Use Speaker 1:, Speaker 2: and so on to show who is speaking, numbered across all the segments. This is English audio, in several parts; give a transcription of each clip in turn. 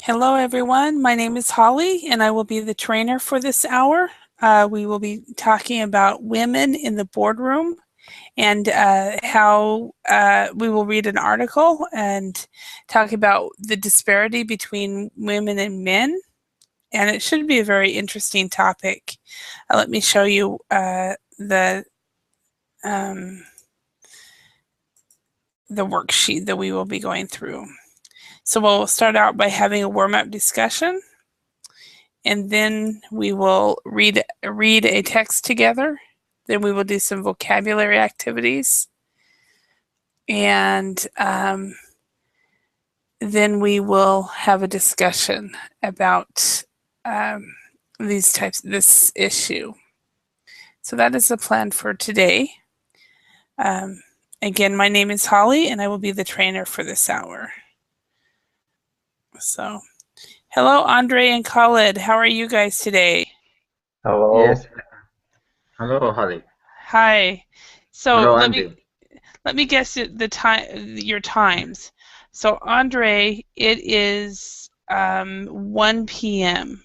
Speaker 1: Hello, everyone. My name is Holly, and I will be the trainer for this hour. We will be talking about women in the boardroom and how we will read an article and talk about the disparity between women and men. And it should be a very interesting topic. Let me show you um, the worksheet that we will be going through. So we'll start out by having a warm-up discussion, and then we will read a text together. Then we will do some vocabulary activities, and then we will have a discussion about this issue. So that is the plan for today. Again, my name is Holly, and I will be the trainer for this hour. So, hello, Andre and Khalid. How are you guys today?
Speaker 2: Hello.
Speaker 3: Yes. Hello, Holly.
Speaker 1: Hi. So
Speaker 3: Hello,
Speaker 1: let
Speaker 3: Andy.
Speaker 1: me guess the time, your times. So Andre, it is 1 p.m.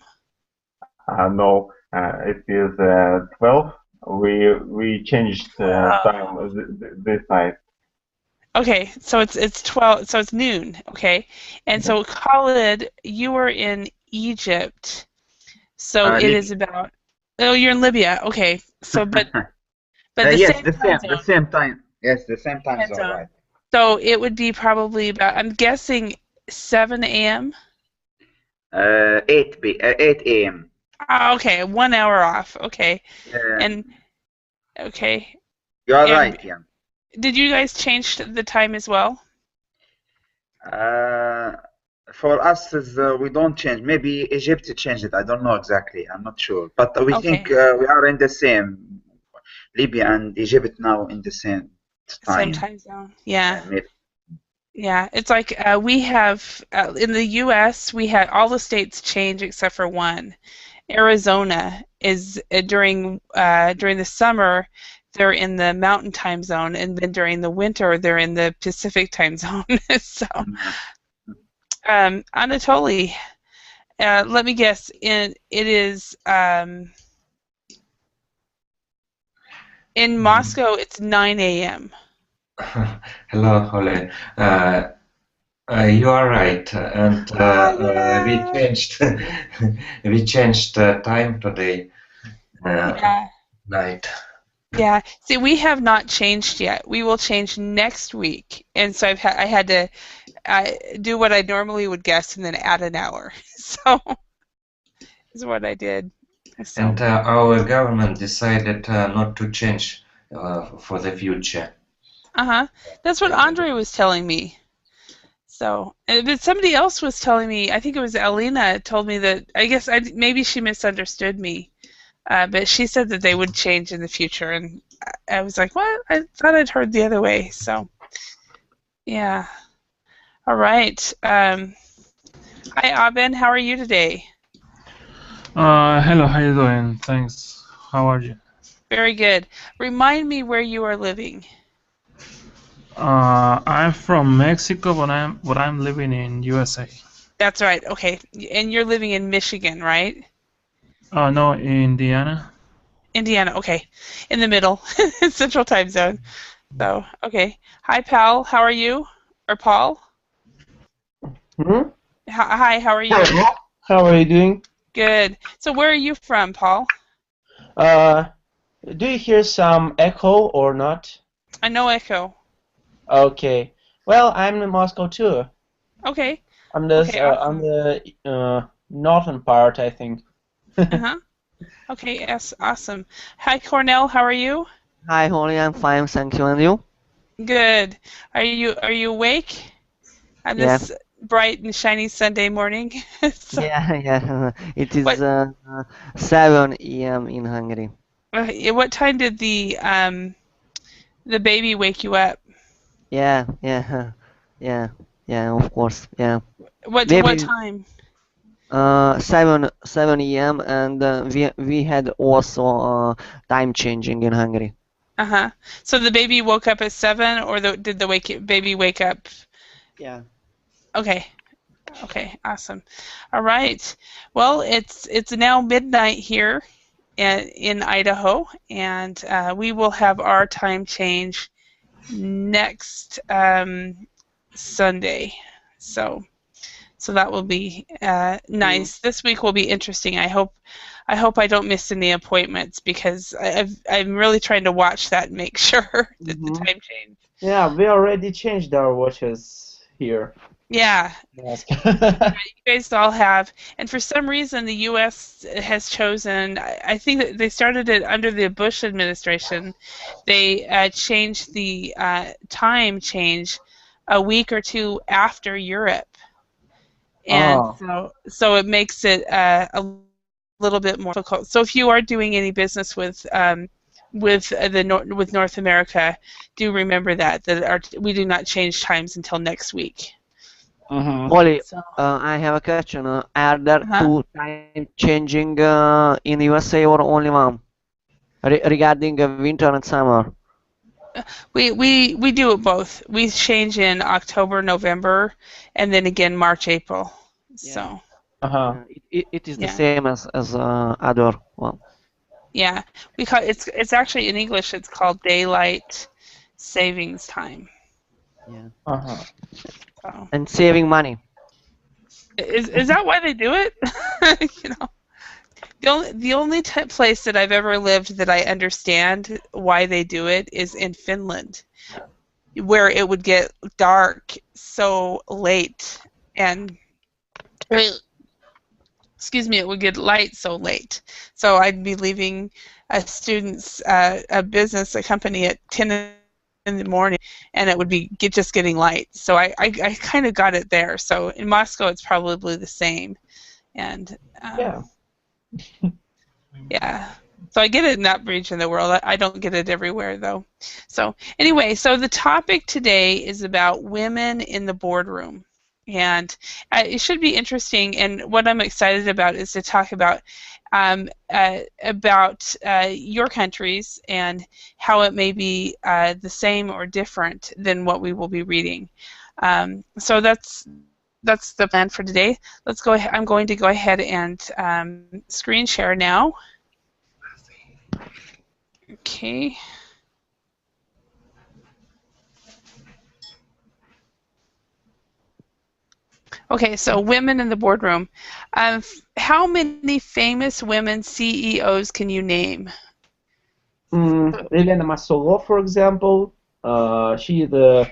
Speaker 2: No, it is 12. We changed time this night.
Speaker 1: Okay, so it's 12, so it's noon. Okay, and so Khalid, you are in Egypt, so it is
Speaker 3: Libya.
Speaker 1: about. Oh, you're in Libya. Okay, so but the
Speaker 3: Yes,
Speaker 1: same time
Speaker 3: the
Speaker 1: zone.
Speaker 3: same time. Yes, the same time
Speaker 1: Time
Speaker 3: zone,
Speaker 1: zone.
Speaker 3: right?
Speaker 1: So it would be probably about. I'm guessing 7 a.m.
Speaker 3: 8 a.m.
Speaker 1: Okay, 1 hour off. Okay,
Speaker 3: Uh,
Speaker 1: and okay,
Speaker 3: you are
Speaker 1: and
Speaker 3: right, yeah.
Speaker 1: did you guys change the time as well?
Speaker 3: Uh, for us, we don't change. Maybe Egypt changed it. I don't know exactly. I'm not sure. But we think
Speaker 1: Okay,
Speaker 3: we are in the same. Libya and Egypt now in the same
Speaker 1: same
Speaker 3: time.
Speaker 1: time zone. Yeah.
Speaker 3: Maybe.
Speaker 1: Yeah, it's like we have in the U.S. we had all the states change except for one. Arizona is during the summer they're in the Mountain Time Zone, and then during the winter they're in the Pacific Time Zone. So, Anatoly, let me guess. It is in Moscow. It's 9 a.m.
Speaker 4: Hello, Holly. You are right, and we changed we changed time today
Speaker 1: Yeah.
Speaker 4: night.
Speaker 1: Yeah. See, we have not changed yet. We will change next week, and so I had to do what I normally would guess and then add an hour. So is what I did. So
Speaker 4: And our government decided not to change for the future.
Speaker 1: that's what Andre was telling me. So, but somebody else was telling me. I think it was Alina told me that. I guess maybe she misunderstood me. But she said that they would change in the future, and I was like, "What? I thought I'd heard the other way." So, yeah. All right. Hi, Abin. How are you today?
Speaker 5: Hello, how you doing? Thanks. How are you?
Speaker 1: Very good. Remind me where you are living.
Speaker 5: I'm from Mexico, but I'm living in USA.
Speaker 1: That's right. Okay. And you're living in Michigan, right?
Speaker 5: No, Indiana.
Speaker 1: Indiana. Okay. In the middle, Central Time Zone. So, okay. Hi, Pal. How are you? Or Paul?
Speaker 6: Hmm?
Speaker 1: Hi, how are you?
Speaker 6: Hello. How are you doing?
Speaker 1: Good. So, where are you from, Paul?
Speaker 6: Uh, do you hear some echo or not?
Speaker 1: No echo.
Speaker 6: Okay. Well, I'm in Moscow too.
Speaker 1: Okay.
Speaker 6: I'm
Speaker 1: Okay,
Speaker 6: on
Speaker 1: awesome.
Speaker 6: the northern part, I think.
Speaker 1: Uh-huh. Okay, yes, awesome. Hi, Cornell. How are you?
Speaker 7: Hi, Holly. I'm fine, thank you. And you?
Speaker 1: Good. Are you awake on
Speaker 7: Yeah,
Speaker 1: this bright and shiny Sunday morning? So,
Speaker 7: yeah. It is
Speaker 1: what
Speaker 7: 7 a.m. in Hungary.
Speaker 1: what time did the baby wake you up?
Speaker 7: Yeah, yeah, yeah, yeah. Of course, yeah.
Speaker 1: What
Speaker 7: Maybe
Speaker 1: time?
Speaker 7: 7 a.m. and we had also time changing in Hungary.
Speaker 1: Uh-huh. So the baby woke up at 7, or did the baby wake up?
Speaker 7: Yeah.
Speaker 1: Okay. Okay, awesome. All right. Well, it's now midnight here in Idaho, and we will have our time change next Sunday. So that will be nice. This week will be interesting. I hope I don't miss any appointments because I'm really trying to watch that and make sure that the time change.
Speaker 6: Yeah, we already changed our watches here.
Speaker 1: Yeah,
Speaker 6: Yes.
Speaker 1: you guys all have, and for some reason the U.S. has chosen. I think that they started it under the Bush administration. They changed the time change a week or two after Europe, and so it makes it a little bit more difficult. So if you are doing any business with with North America, do remember that we do not change times until next week.
Speaker 7: Molly,
Speaker 1: So,
Speaker 7: I have a question. Are there
Speaker 1: uh-huh.
Speaker 7: two time changing in USA or only one? Regarding winter and summer.
Speaker 1: We do it both. We change in October, November, and then again March, April. So
Speaker 7: It is the same as other one.
Speaker 1: yeah, we call it's actually in English it's called daylight savings time.
Speaker 7: Yeah.
Speaker 1: So.
Speaker 7: And saving money.
Speaker 1: Is that why they do it? You know, the only place that I've ever lived that I understand why they do it is in Finland, where it would get dark so late and excuse me, it would get light so late. So I'd be leaving a student's a business, a company at 10 in the morning, and it would be just getting light. So I kind of got it there. So in Moscow, it's probably the same. And yeah. So I get it in that region of the world. I don't get it everywhere, though. So anyway, so the topic today is about women in the boardroom. And it should be interesting. And what I'm excited about is to talk about your countries and how it may be the same or different than what we will be reading. So that's the plan for today. Let's go ahead. I'm going to go ahead and screen share now. Okay. Okay, so women in the boardroom. How many famous women CEOs can you name?
Speaker 6: Elena Masolo, for example, she is the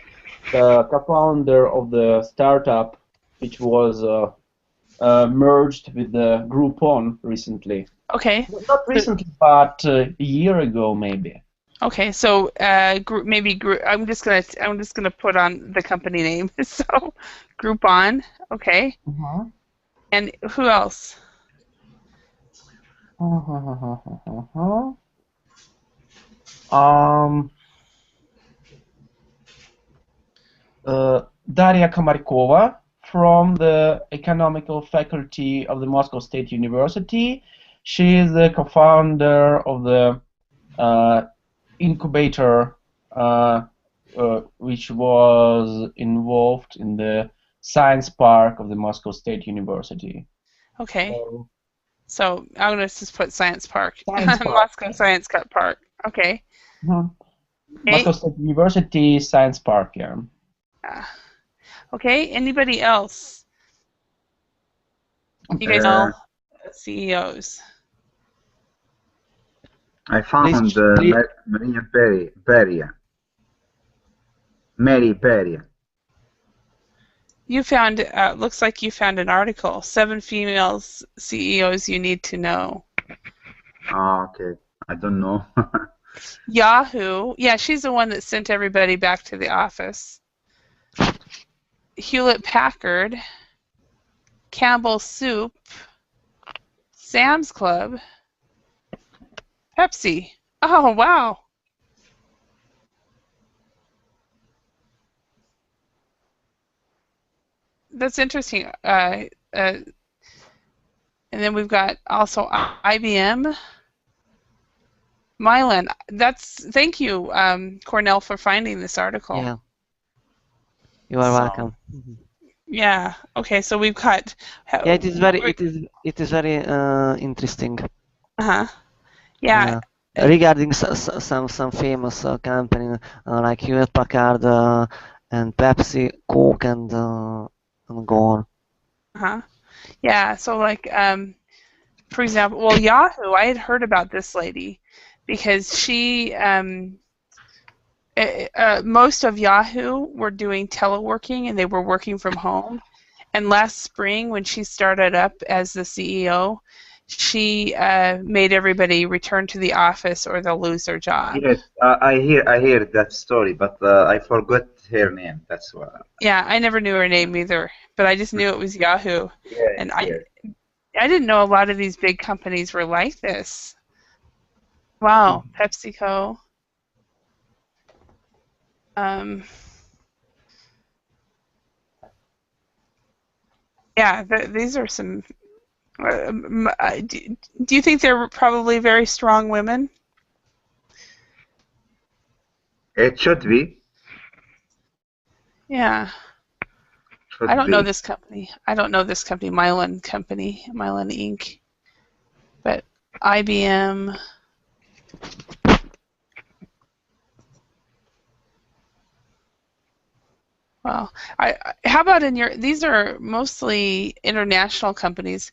Speaker 6: co-founder of the startup which was merged with the Groupon recently.
Speaker 1: Okay.
Speaker 6: Not recently, but a year ago, maybe.
Speaker 1: Okay, so maybe I'm just gonna put on the company name. So, Groupon. Okay. And who else?
Speaker 6: Daria Komarkova from the economical faculty of the Moscow State University. She is the co-founder of the incubator which was involved in the science park of the Moscow State University.
Speaker 1: Okay. So I'm going to just put Science Park.
Speaker 6: Science Park.
Speaker 1: Moscow Science Park. Okay.
Speaker 6: Moscow State University Science Park, yeah.
Speaker 1: Okay, anybody else? You guys know CEOs.
Speaker 3: I found Maria Beria. Mary Beria.
Speaker 1: You found, looks like you found an article, 7 female CEOs you need to know.
Speaker 3: Oh, okay. I don't know.
Speaker 1: Yahoo. Yeah, she's the one that sent everybody back to the office. Hewlett Packard. Campbell Soup. Sam's Club. Pepsi. Oh, wow. That's interesting. And then we've got also IBM. Mylan. Thank you, Cornell, for finding this article.
Speaker 7: Yeah. You are welcome.
Speaker 1: Yeah. Okay. So we've got.
Speaker 7: Yeah, it is very interesting.
Speaker 1: Uh-huh. Yeah.
Speaker 7: Regarding some famous company like Hewlett Packard and Pepsi, Coke, and go on.
Speaker 1: Uh-huh. Yeah. So like for example, well, Yahoo, I had heard about this lady because she most of Yahoo were doing teleworking and they were working from home. And last spring, when she started up as the CEO, she made everybody return to the office or they'll lose their job.
Speaker 3: Yes, I hear that story, but I forgot her name. That's why.
Speaker 1: Yeah, I never knew her name either, but I just knew it was Yahoo.
Speaker 3: Yes,
Speaker 1: And
Speaker 3: yes.
Speaker 1: I didn't know a lot of these big companies were like this. Wow, PepsiCo. Yeah, these are some. Do you think they're probably very strong women?
Speaker 3: It should be.
Speaker 1: Yeah.
Speaker 3: Should
Speaker 1: I don't know
Speaker 3: be.
Speaker 1: this company. I don't know this company, Mylan Inc. But IBM. Well, how about in your? These are mostly international companies.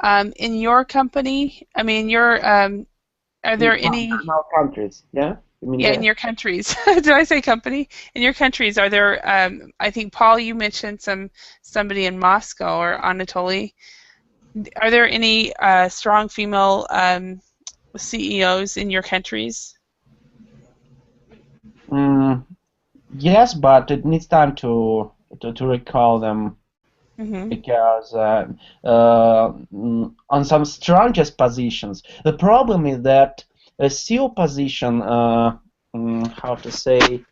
Speaker 1: In your company, I mean, are there any?
Speaker 6: In our countries, yeah? You mean
Speaker 1: Yeah, in
Speaker 6: that?
Speaker 1: your countries. Did I say company? In your countries, are there? I think Paul, you mentioned somebody in Moscow or Anatoly. Are there any strong female CEOs in your countries?
Speaker 6: Yes, but it needs time to recall them because on some strongest positions, the problem is that a CEO position, how to say,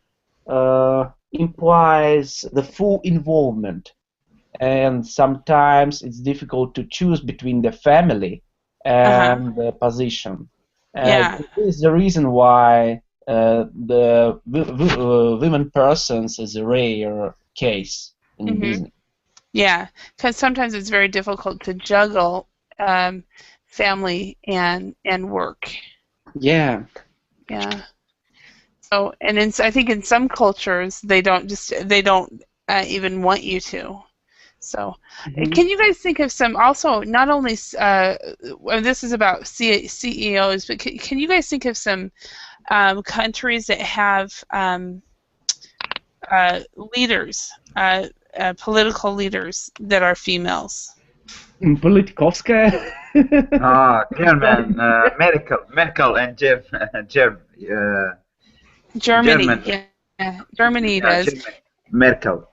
Speaker 6: implies the full involvement, and sometimes it's difficult to choose between the family and the position.
Speaker 1: Yeah.
Speaker 6: This is the reason why the women persons is a rare case in business.
Speaker 1: Yeah, because sometimes it's very difficult to juggle family and work.
Speaker 6: Yeah.
Speaker 1: Yeah. So, and I think in some cultures they don't even want you to. So, can you guys think of some also not only this is about CEOs, but can you guys think of some countries that have leaders, political leaders that are females?
Speaker 6: Politikovskaya.
Speaker 3: German, Merkel and
Speaker 1: Germany,
Speaker 3: German.
Speaker 1: yeah, Germany
Speaker 3: Yeah,
Speaker 1: does.
Speaker 3: German. Merkel.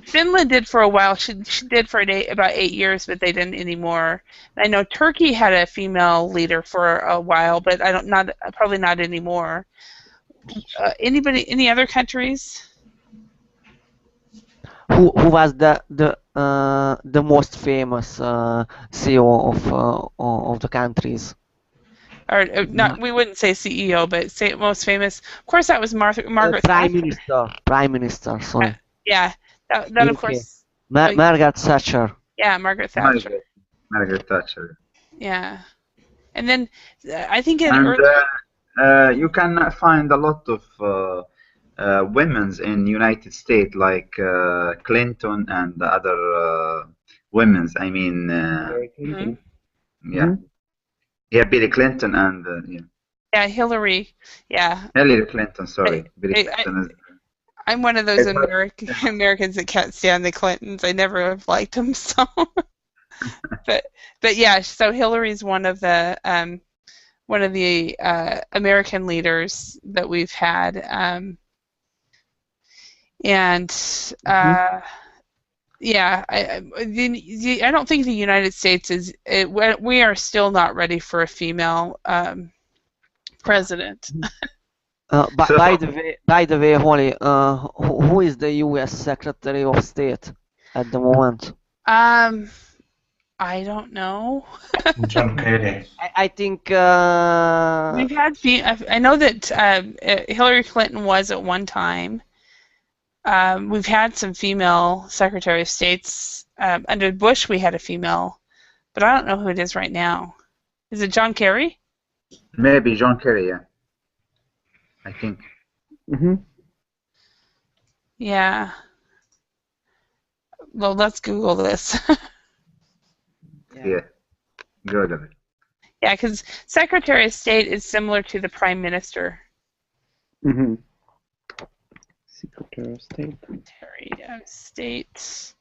Speaker 1: Finland did for a while. She did for about 8 years, but they didn't anymore. I know Turkey had a female leader for a while, but probably not anymore. Any other countries?
Speaker 7: Who was the most famous CEO of the countries?
Speaker 1: Or not? We wouldn't say CEO, but say most famous. Of course, that was Margaret
Speaker 7: Prime
Speaker 1: Thatcher.
Speaker 7: Minister. Prime Minister. Sorry.
Speaker 1: Yeah, that of course.
Speaker 7: Margaret Thatcher.
Speaker 1: Yeah, Margaret Thatcher.
Speaker 3: Margaret Thatcher.
Speaker 1: Yeah, and then I think in
Speaker 3: you can find a lot of women's in United States, like Clinton and other women's. I mean, yeah, Bill Clinton and
Speaker 1: yeah, Hillary. Yeah.
Speaker 3: Hillary Clinton. Sorry, Bill Clinton.
Speaker 1: I'm one of those Americans that can't stand the Clintons. I never have liked them so. but yeah, so Hillary's one of the American leaders that we've had, and yeah, I don't think the United States we are still not ready for a female president.
Speaker 7: By the way, Holly, who is the U.S. Secretary of State at the moment?
Speaker 1: I don't know.
Speaker 4: John Kerry.
Speaker 7: I think
Speaker 1: we've had. I know that Hillary Clinton was at one time. We've had some female Secretary of States. Under Bush, we had a female, but I don't know who it is right now. Is it John Kerry?
Speaker 3: Maybe John Kerry, yeah. I think.
Speaker 6: Mm-hmm.
Speaker 1: Yeah. Well, let's Google this.
Speaker 3: Yeah. Good of it.
Speaker 1: Yeah, because Secretary of State is similar to the Prime Minister.
Speaker 6: Mm-hmm. Secretary of State.
Speaker 1: Secretary of State.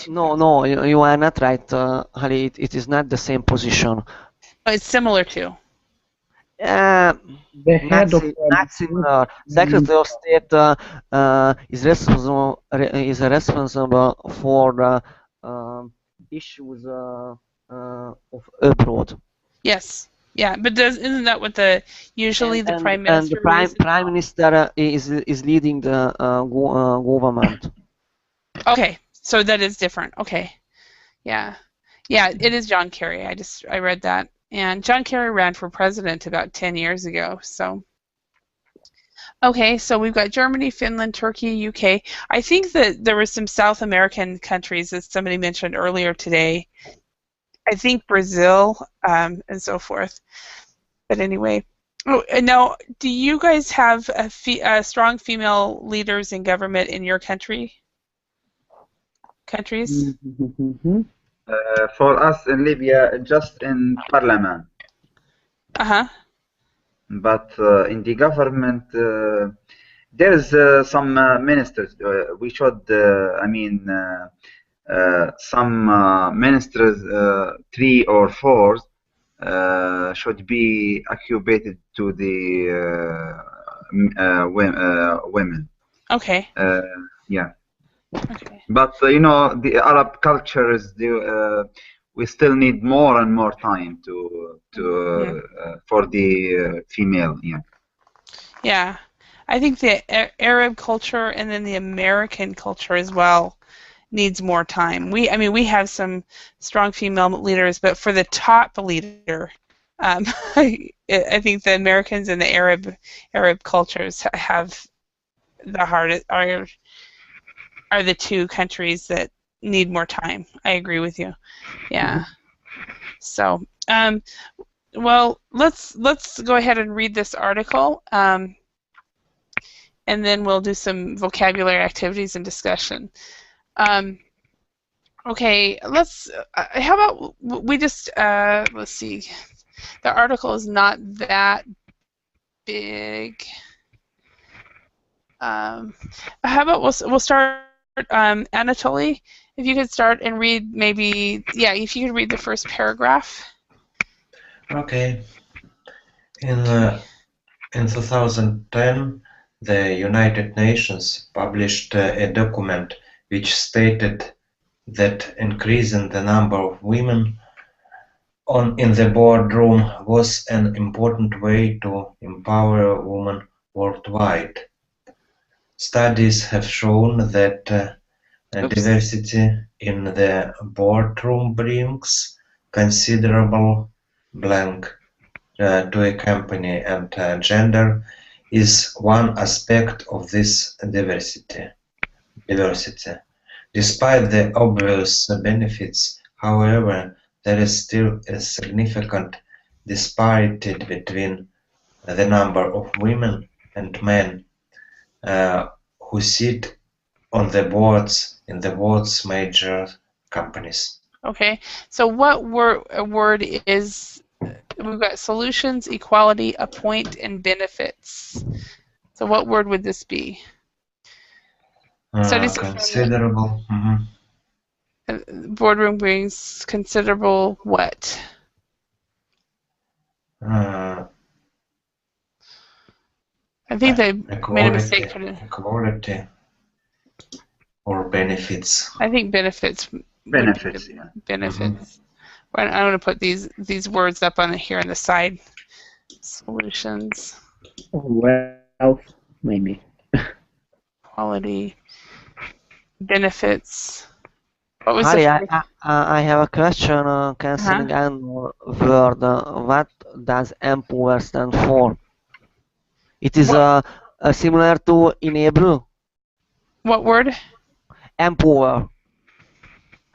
Speaker 7: No, you are not right, Ali. It is not the same position.
Speaker 1: Oh, it's similar to.
Speaker 6: The head of
Speaker 7: not similar. Secretary of State is responsible for issues of abroad.
Speaker 1: Yes. Yeah, but isn't that what the Prime Minister?
Speaker 7: And the Prime Minister is leading the government.
Speaker 1: Okay, so that is different. Okay, yeah, it is John Kerry. I read that, and John Kerry ran for president about 10 years ago. So, okay, so we've got Germany, Finland, Turkey, UK. I think that there were some South American countries that somebody mentioned earlier today. I think Brazil and so forth. But anyway, and now, do you guys have strong female leaders in government in your countries?
Speaker 6: Mm-hmm.
Speaker 3: For us in Libya, just in parliament.
Speaker 1: Uh-huh.
Speaker 3: But in the government, there's some ministers. We should, some ministers, 3 or 4, should be occupied to the women.
Speaker 1: Okay.
Speaker 3: Yeah.
Speaker 1: Okay.
Speaker 3: But the Arab culture is we still need more and more time for the female. Yeah.
Speaker 1: Yeah, I think the Arab culture and then the American culture as well needs more time. We have some strong female leaders, but for the top leader, I think the Americans and the Arab cultures have the hardest are the two countries that need more time. I agree with you. Yeah. So, well, let's go ahead and read this article, and then we'll do some vocabulary activities and discussion. Okay, let's. How about we just let's see. The article is not that big. How about we'll start. Anatoly, if you could start and read maybe, if you could read the first paragraph.
Speaker 4: Okay. In 2010, the United Nations published a document which stated that increasing the number of women in the boardroom was an important way to empower women worldwide. Studies have shown that diversity in the boardroom brings considerable to a company, and gender is one aspect of this diversity. Despite the obvious benefits, however, there is still a significant disparity between the number of women and men who sit on the boards in the world's major companies.
Speaker 1: Okay, so what word is, we've got solutions, equality, appoint, and benefits. So what word would this be?
Speaker 4: Considerable.
Speaker 1: Boardroom brings considerable what? I think they made a mistake.
Speaker 4: Equality or benefits.
Speaker 1: I think benefits.
Speaker 3: Benefits, yeah.
Speaker 1: Benefits. I'm going to put these words up on here on the side. Solutions.
Speaker 6: Wealth, maybe.
Speaker 1: Quality. Benefits. What was
Speaker 7: Harry, I have a question concerning another word. What does empower stand for? It is similar to enable.
Speaker 1: What word?
Speaker 7: Empower.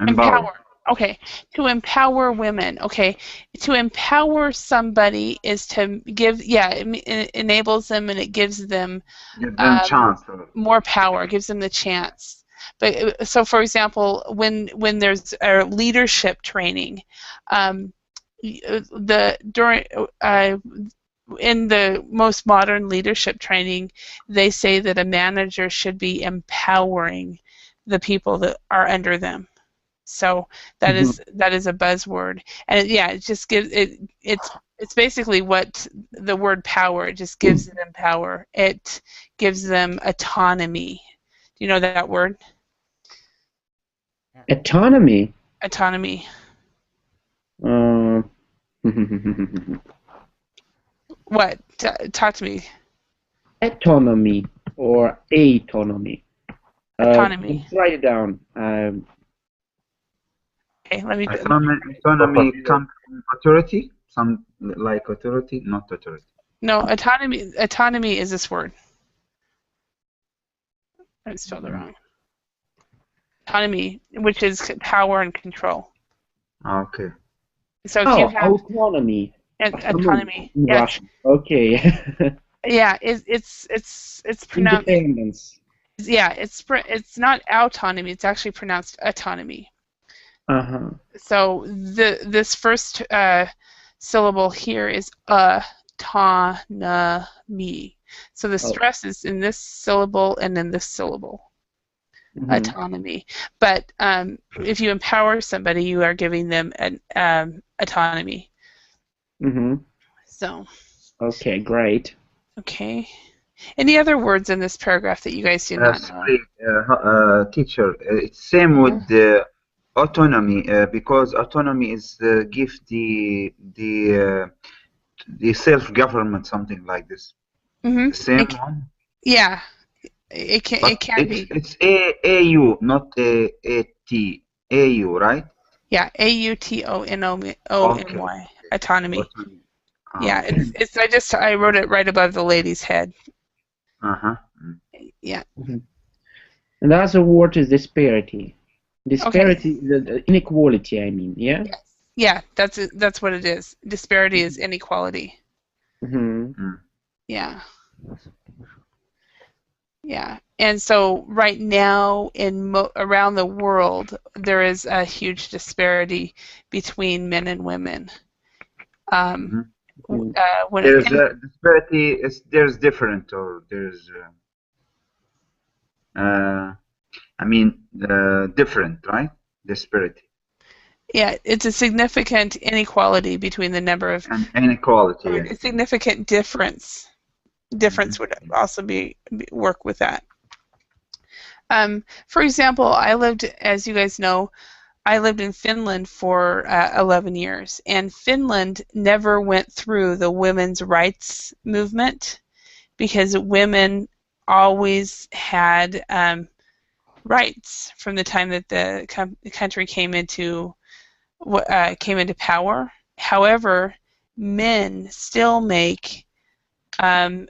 Speaker 1: Empower. Okay. To empower women. Okay. To empower somebody is to give, it enables them and it gives them
Speaker 3: Give them chance.
Speaker 1: more power, gives them the chance. But so, for example, when there's a leadership training, in the most modern leadership training, they say that a manager should be empowering the people that are under them. So that is a buzzword, and it just gives it. It's basically what the word power. It just gives them power. It gives them autonomy. Do you know that word?
Speaker 6: Autonomy.
Speaker 1: Autonomy. What? Talk to me.
Speaker 6: Autonomy or autonomy.
Speaker 1: Autonomy.
Speaker 6: Let's write it down.
Speaker 1: Okay, let me.
Speaker 3: Autonomy comes from authority. Some like authority, not authority.
Speaker 1: No, autonomy. Autonomy is this word. I spelled it wrong. Autonomy, which is power and control.
Speaker 3: Okay.
Speaker 1: So if you have
Speaker 6: autonomy.
Speaker 1: Autonomy.
Speaker 6: In
Speaker 1: Yes.
Speaker 6: Russian. Okay.
Speaker 1: Yeah, it's pronounced.
Speaker 6: Independence.
Speaker 1: Yeah, it's not autonomy. It's actually pronounced autonomy. So this first syllable here is autonomy. So the stress is in this syllable and in this syllable. Autonomy. But if you empower somebody, you are giving them an autonomy. So.
Speaker 6: Okay, great.
Speaker 1: Okay. Any other words in this paragraph that you guys do not know?
Speaker 3: Sorry, teacher. It's same with the autonomy because autonomy is give the self-government, something like this. Same one.
Speaker 1: Yeah, it can be.
Speaker 3: It's AU, not AT. AU, right?
Speaker 1: Yeah, AUTONOMY. Autonomy. Yeah, I wrote it right above the lady's head. Yeah.
Speaker 6: And the other word is disparity. Disparity, the inequality, I mean, yeah?
Speaker 1: Yes. Yeah, that's what it is. Disparity is inequality. Yeah. Yeah. And so right now around the world, there is a huge disparity between men and women.
Speaker 3: There's a disparity. There's different, or there's different, right? Disparity.
Speaker 1: Yeah, it's a significant inequality between the number of
Speaker 3: inequality.
Speaker 1: A significant difference. Difference would also work with that. For example, as you guys know, I lived in Finland for 11 years, and Finland never went through the women's rights movement because women always had rights from the time that the country came into power. However, men still make 80.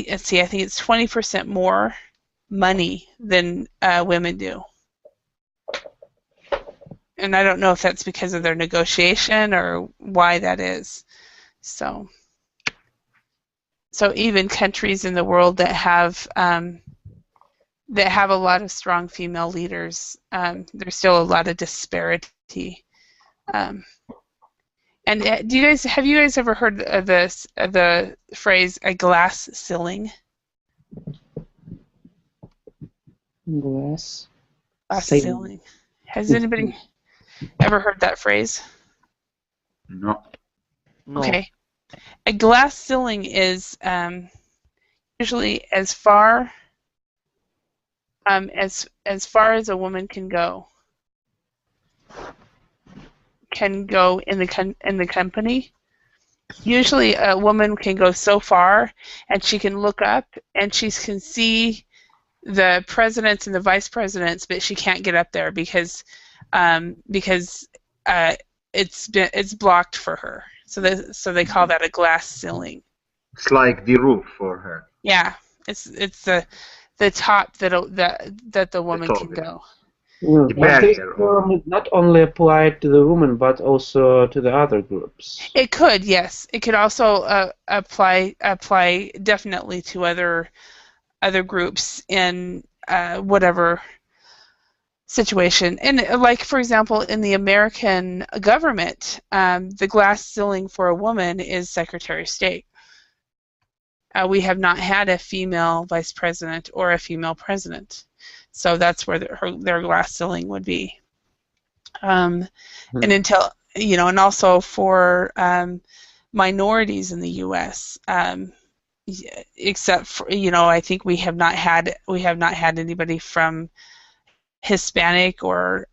Speaker 1: Let's see, I think it's 20% more money than women do. And I don't know if that's because of their negotiation or why that is. So even countries in the world that have a lot of strong female leaders, there's still a lot of disparity. And have you guys ever heard of the phrase "a glass ceiling"?
Speaker 6: Glass
Speaker 1: ceiling. Has anybody ever heard that phrase?
Speaker 3: No.
Speaker 1: Okay. A glass ceiling is usually as far as a woman can go in the company. Usually a woman can go so far and she can look up and she can see the presidents and the vice presidents, but she can't get up there because it's blocked for her. So they call that a glass ceiling.
Speaker 3: It's like the roof for her.
Speaker 1: Yeah, it's the top that the woman can go.
Speaker 3: The
Speaker 6: But this
Speaker 3: barrier.
Speaker 6: term is not only applied to the woman, but also to the other groups.
Speaker 1: It could, yes. It could also apply definitely to other groups in whatever situation. And like, for example, in the American government, the glass ceiling for a woman is Secretary of State. We have not had a female vice president or a female president. So that's where their glass ceiling would be. And until, and also for minorities in the U.S., except for, I think we have not had anybody from Hispanic or,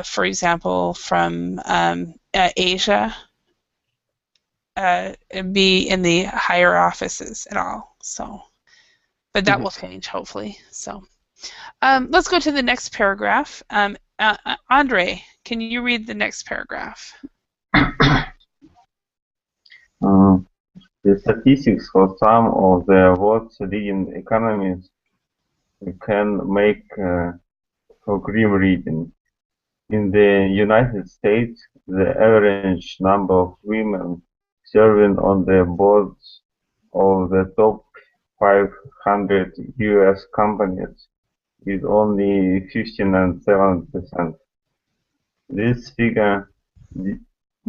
Speaker 1: for example, from Asia be in the higher offices at all. So, but that will change hopefully. So, let's go to the next paragraph. Andre, can you read the next paragraph?
Speaker 2: The statistics for some of the world's leading economies can make for grim reading. In the United States, the average number of women serving on the boards of the top 500 U.S. companies is only 15.7%. This figure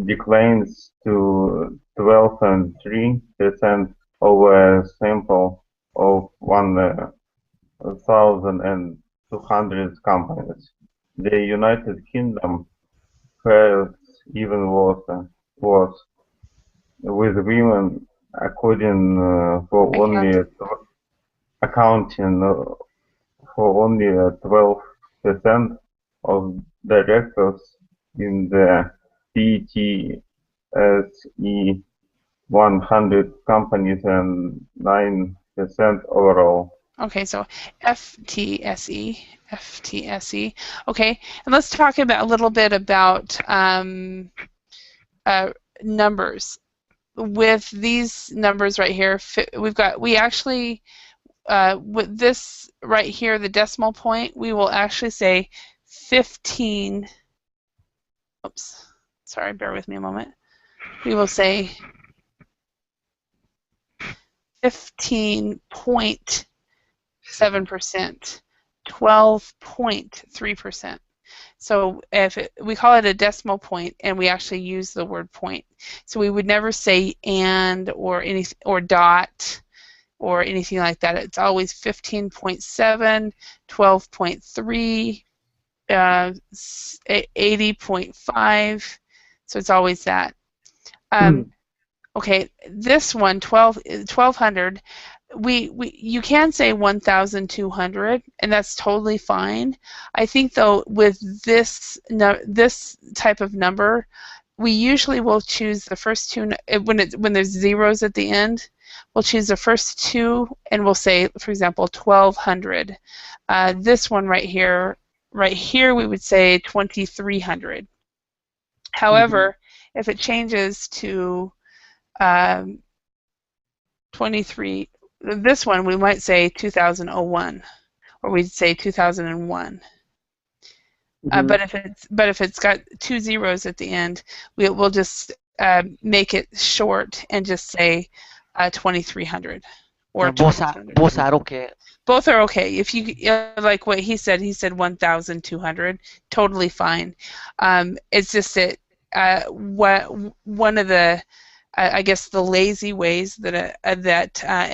Speaker 2: declines to 12.3% over a sample of 1,200 companies. The United Kingdom fares even worse, with women accounting for only 12% of directors in the FTSE 100 companies and 9% overall.
Speaker 1: Okay, so FTSE. Okay, and let's talk about a little bit about numbers. With these numbers right here, we actually with this right here, the decimal point, we will actually say 15. Oops, sorry, bear with me a moment. We will say 15.7%, 12.3%. So if we call it a decimal point, and we actually use the word point, so we would never say and or dot or anything like that. It's always 15.7, 12.3, 80.5. So it's always that. Okay, this one, 1200. You can say 1,200, and that's totally fine. I think though with this type of number, we usually will choose the first two when there's zeros at the end. We'll choose the first two, and we'll say, for example, 1,200. This one right here, we would say 2,300. However, if it changes to 23. This one we might say 2001, or we'd say 2001. But if it's got two zeros at the end, we'll just make it short and just say 2,300 or
Speaker 7: both are okay.
Speaker 1: Both are okay. If you like what he said 1,200, totally fine. It's just that one of the I guess the lazy ways that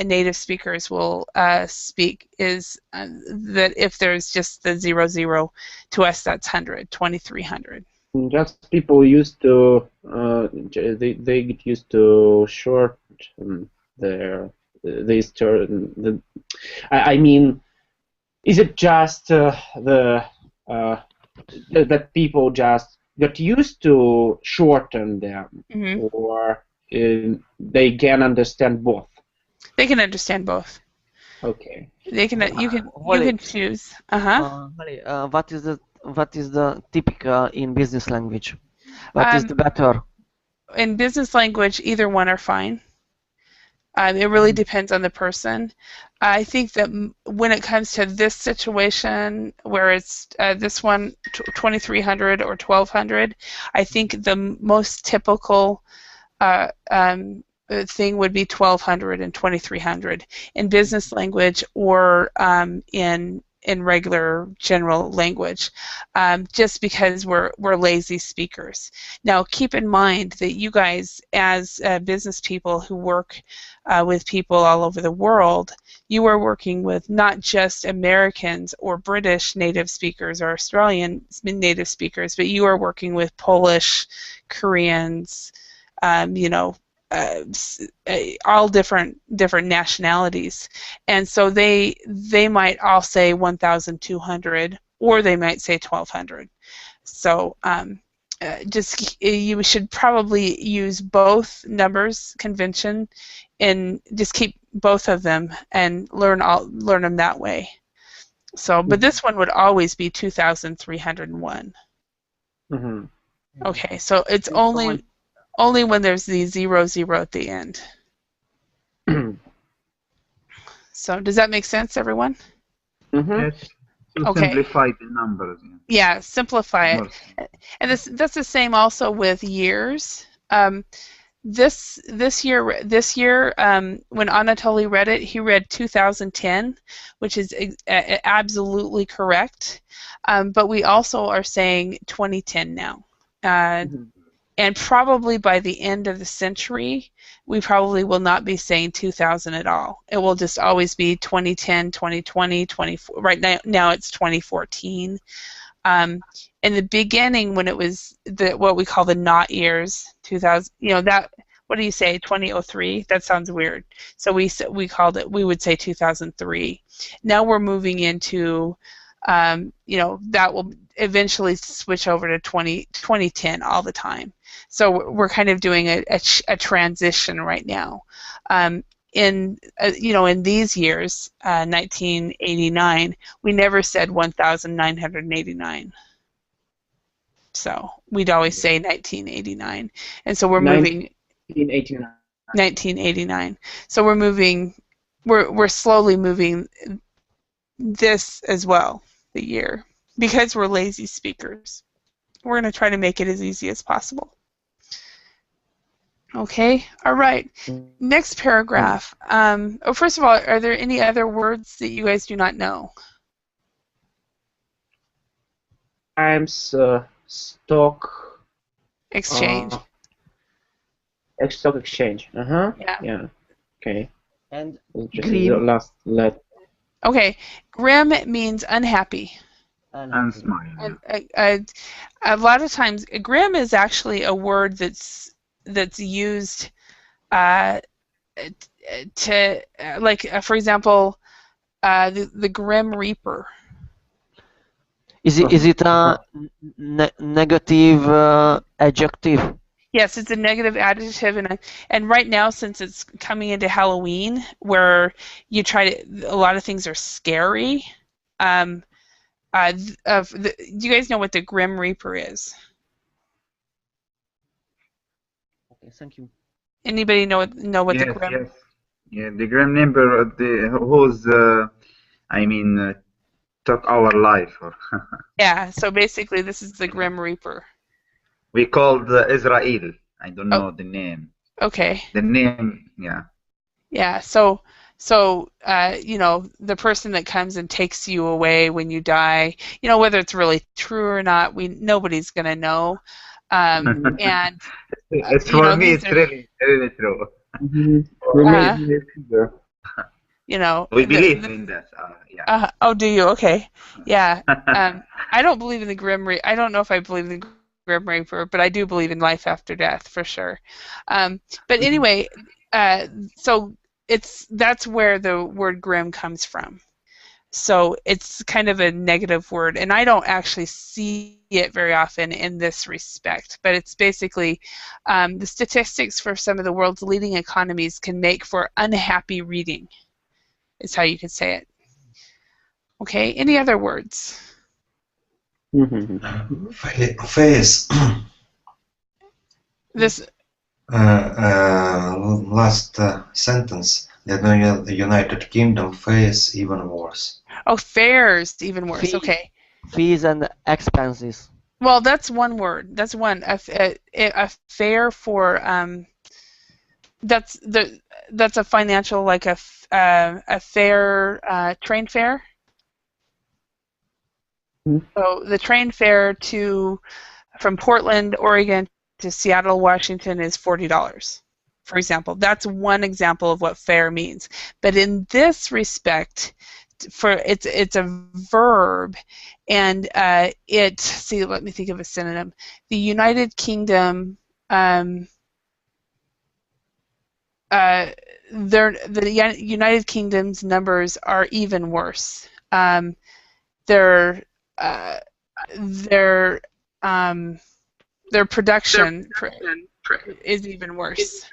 Speaker 1: native speakers will speak is that if there's just the 00, to us that's 100, 2,300.
Speaker 6: Just people used to they get used to short these terms. I mean, is it just that people just got used to shorten them, or they can understand both?
Speaker 1: They can understand both.
Speaker 6: Okay.
Speaker 1: They can. You can choose.
Speaker 7: What is the typical in business language? What is the better?
Speaker 1: In business language, either one are fine. It really depends on the person. I think that when it comes to this situation, where it's this one, 2,300 or 1,200, I think the most typical thing would be 1,200 and 2,300 in business language or in regular general language, just because we're lazy speakers. Now, keep in mind that you guys, as business people who work with people all over the world, you are working with not just Americans or British native speakers or Australian native speakers, but you are working with Polish, Koreans, all different nationalities, and so they might all say 1,200 or they might say 1,200. So you should probably use both numbers convention, and just keep both of them and learn them that way. So, but this one would always be 2,301.
Speaker 6: Mm-hmm.
Speaker 1: Okay, so it's only when there's the 00 at the end. So does that make sense, everyone?
Speaker 6: Mm-hmm.
Speaker 3: Yes. To
Speaker 1: Okay.
Speaker 3: simplify the numbers.
Speaker 1: Yeah, simplify it. And that's the same also with years. This year, when Anatoly read it, he read 2010, which is absolutely correct. But we also are saying 2010 now. And probably by the end of the century, we probably will not be saying 2000 at all. It will just always be 2010, 2020, 24. Right now it's 2014. In the beginning, when it was what we call the not years, 2000, that, what do you say, 2003? That sounds weird. So we would say 2003. Now we're moving into, that will eventually switch over to 2010 all the time. So we're kind of doing a transition right now. In these years, 1989, we never said 1,989. So we'd always say 1989, and so we're moving 1989. So we're moving, we're slowly moving this as well, the year, because we're lazy speakers. We're going to try to make it as easy as possible. Okay, all right. Next paragraph. First of all, are there any other words that you guys do not know?
Speaker 6: Times stock
Speaker 1: exchange.
Speaker 6: Stock exchange. Yeah. Okay.
Speaker 7: And
Speaker 6: just the last letter.
Speaker 1: Okay, grim means unhappy.
Speaker 3: And smile.
Speaker 1: And a lot of times, grim is actually a word that's used to, for example, the Grim Reaper.
Speaker 7: Is it a negative adjective?
Speaker 1: Yes, it's a negative adjective, and right now, since it's coming into Halloween, where you a lot of things are scary. Do you guys know what the Grim Reaper is?
Speaker 7: Okay, thank you.
Speaker 1: Anybody know what
Speaker 3: yes,
Speaker 1: the Grim?
Speaker 3: Yes. Yeah, the Grim Reaper, who's took our life.
Speaker 1: Yeah, so basically, this is the Grim Reaper.
Speaker 3: We called Israel. I don't know the name.
Speaker 1: Okay.
Speaker 3: The name, yeah.
Speaker 1: Yeah, so the person that comes and takes you away when you die, whether it's really true or not, nobody's gonna know. And
Speaker 3: it's for me, it's really, really true. We believe in that. Yeah.
Speaker 1: Oh, do you? Okay. Yeah. I don't believe in the Grim Reaper. I don't know if I believe in the Grim Reaper, but I do believe in life after death for sure. But anyway, so that's where the word grim comes from. So it's kind of a negative word, and I don't actually see it very often in this respect, but it's basically the statistics for some of the world's leading economies can make for unhappy reading, is how you could say it. Okay, any other words?
Speaker 4: Face.
Speaker 1: This
Speaker 4: Last sentence. The United Kingdom fares even worse.
Speaker 1: Oh, fares even worse.
Speaker 7: Fees,
Speaker 1: Okay.
Speaker 7: fees and expenses.
Speaker 1: Well, that's one word. That's one. A fare for that's a financial, like a fare, train fare. So the train fare from Portland, Oregon to Seattle, Washington is $40, for example. That's one example of what fare means. But in this respect, it's a verb, and let me think of a synonym. The United Kingdom, the United Kingdom's numbers are even worse. Their production is even worse.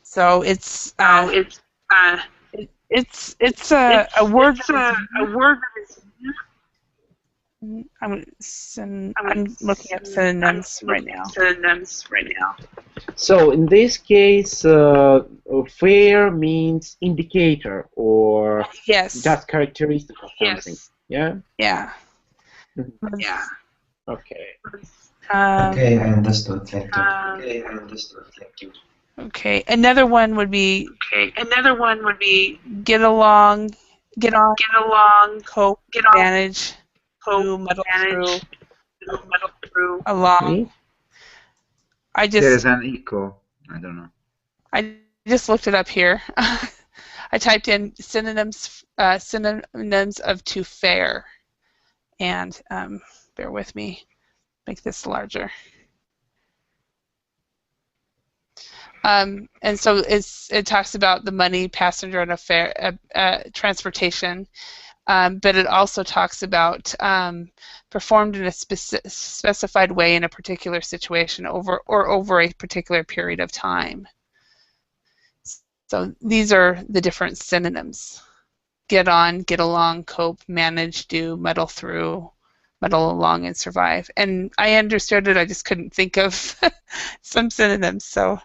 Speaker 1: So it's a word that is. I'm looking up synonyms right now.
Speaker 6: So in this case, fare means indicator or
Speaker 1: Yes.
Speaker 6: just characteristic of something. Yeah.
Speaker 1: Yeah.
Speaker 6: Yeah. Okay.
Speaker 4: Okay, I understood. Thank you.
Speaker 1: Okay. Another one would be get along, cope, manage, muddle through, along.
Speaker 3: There is an echo. I don't know.
Speaker 1: I just looked it up here. I typed in synonyms of to fare, and bear with me. Make this larger. And so it talks about the money, passenger, and fare, transportation, but it also talks about performed in a specified way in a particular situation over a particular period of time. So these are the different synonyms: get on, get along, cope, manage, do, muddle through, muddle along, and survive. And I understood it, I just couldn't think of some synonyms, so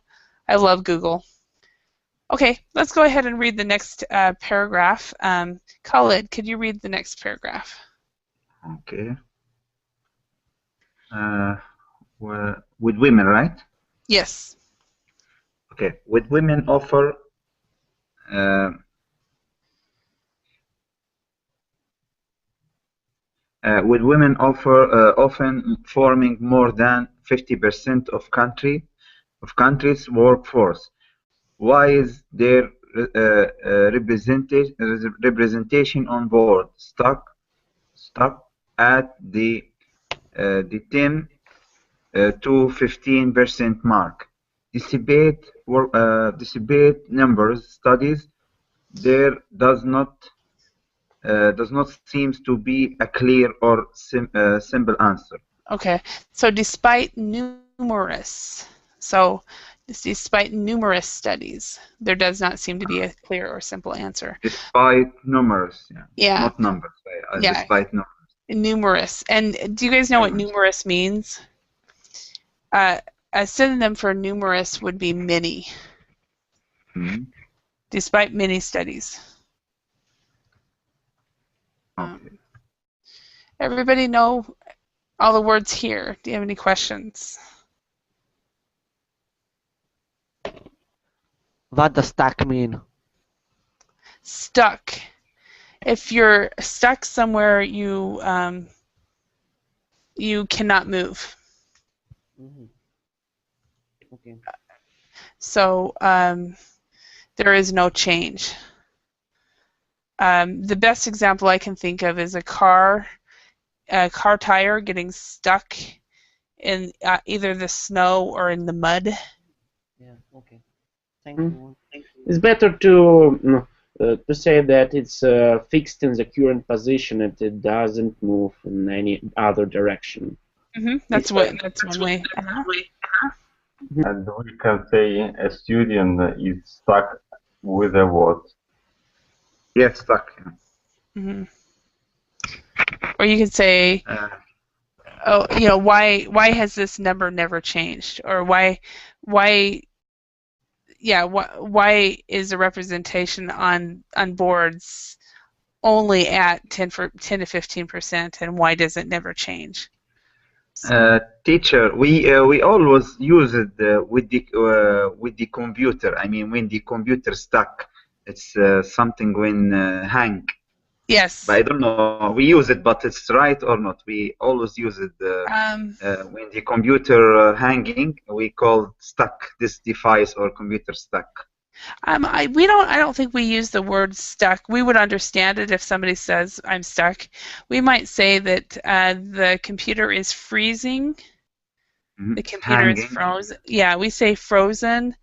Speaker 1: I love Google. Okay, let's go ahead and read the next paragraph. Khalid, could you read the next paragraph?
Speaker 3: Okay. Well, with women, right?
Speaker 1: Yes.
Speaker 3: Okay. With women offer often forming more than 50% of country's workforce. Why is their representation on board stuck at the 10 to 15% mark? Despite numbers studies, there does not seem to be a clear or simple answer.
Speaker 1: Okay, so despite numerous studies, there does not seem to be a clear or simple answer.
Speaker 3: Despite numerous,
Speaker 1: Yeah.
Speaker 3: Not numbers.
Speaker 1: Yeah.
Speaker 3: Despite numbers.
Speaker 1: Numerous. And do you guys know what numerous means? A synonym for numerous would be many.
Speaker 3: Mm-hmm.
Speaker 1: Despite many studies.
Speaker 3: Okay.
Speaker 1: Everybody know all the words here? Do you have any questions?
Speaker 7: What does stuck mean?
Speaker 1: Stuck. If you're stuck somewhere, you cannot move.
Speaker 7: Okay.
Speaker 1: So there is no change. The best example I can think of is a car tire getting stuck in either the snow or in the mud.
Speaker 7: Yeah. Okay. Thank you.
Speaker 6: It's better to say that it's fixed in the current position and it doesn't move in any other direction.
Speaker 1: That's one way.
Speaker 2: And we can say a student is stuck with a what?
Speaker 3: Yes, stuck.
Speaker 1: Or you could say oh, why has this number never changed, or why why is the representation on boards only at 10 to 15%, and why does it never change? So,
Speaker 3: Teacher, we always use it with the computer. I mean, when the computer stuck, it's something when hang.
Speaker 1: yes.
Speaker 3: But I don't know. We use it, but it's right or not. We always use it when the computer hanging. We call stuck this device or computer stuck.
Speaker 1: I don't think we use the word stuck. We would understand it if somebody says I'm stuck. We might say that the computer is freezing. The computer is frozen. Yeah, we say frozen,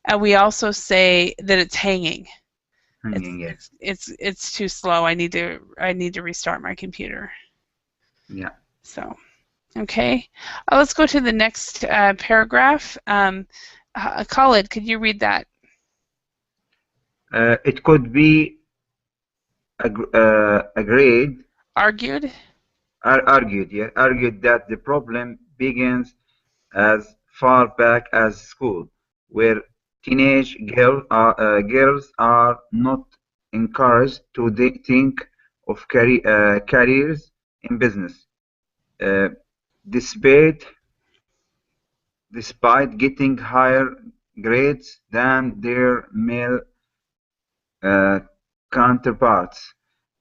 Speaker 1: and we also say that it's hanging. It's too slow. I need to restart my computer.
Speaker 3: Yeah.
Speaker 1: So, okay. Let's go to the next paragraph. Khalid, could you read that?
Speaker 3: It could be agreed.
Speaker 1: Argued.
Speaker 3: Argued that the problem begins as far back as school, where teenage girls are not encouraged to think of careers in business, uh, despite getting higher grades than their male counterparts.